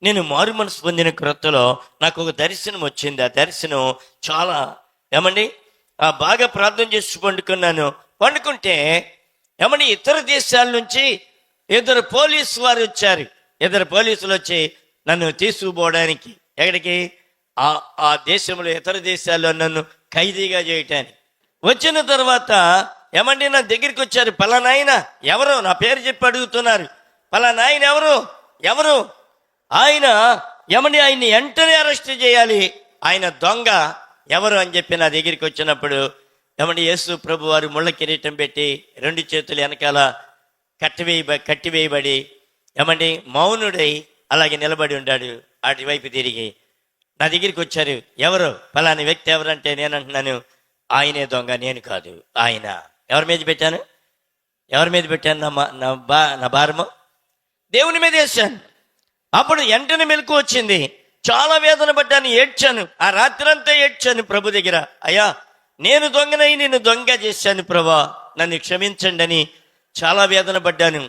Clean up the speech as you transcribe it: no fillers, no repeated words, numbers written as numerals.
నేను మారు మనసు పొందిన క్రొత్తలో నాకు ఒక దర్శనం వచ్చింది. ఆ దర్శనం చాలా బాగా ప్రార్థన చేసి పండుకుంటే ఇతర దేశాల నుంచి ఇద్దరు పోలీసులు వచ్చి నన్ను తీసుకుపోవడానికి, ఎక్కడికి, ఆ దేశంలో ఇతర దేశాల్లో నన్ను ఖైదీగా చేయటానికి వచ్చిన తర్వాత నా దగ్గరికి వచ్చారు. పలానాయన ఎవరు, నా పేరు చెప్పి అడుగుతున్నారు. పలానాయన ఎవరు ఆయన ఆయన్ని వెంటనే అరెస్ట్ చేయాలి, ఆయన దొంగ ఎవరు అని చెప్పి నా దగ్గరికి వచ్చినప్పుడు యేసు ప్రభు వారు ముళ్ళ కిరీటం పెట్టి 2 చేతులు వెనకాల కట్టివేయబడి మౌనుడై అలాగే నిలబడి ఉన్నాడు. అటువైపు తిరిగి నా దగ్గరికి వచ్చారు. ఎవరు, పలాని వ్యక్తి ఎవరంటే నేను అంటున్నాను, ఆయనే దొంగ, నేను కాదు. ఆయన ఎవరి మీద పెట్టాను నా భారము దేవుని మీద వేశాను. అప్పుడు వెంటనే మెలకు వచ్చింది. చాలా వేదన పడ్డాను, ఏడ్చాను. ఆ రాత్రంతా ఏడ్చాను ప్రభు దగ్గర. అయ్యా, నేను దొంగనై నిన్ను దొంగ చేశాను ప్రభా, నన్ను క్షమించండి అని చాలా వేదన పడ్డాను.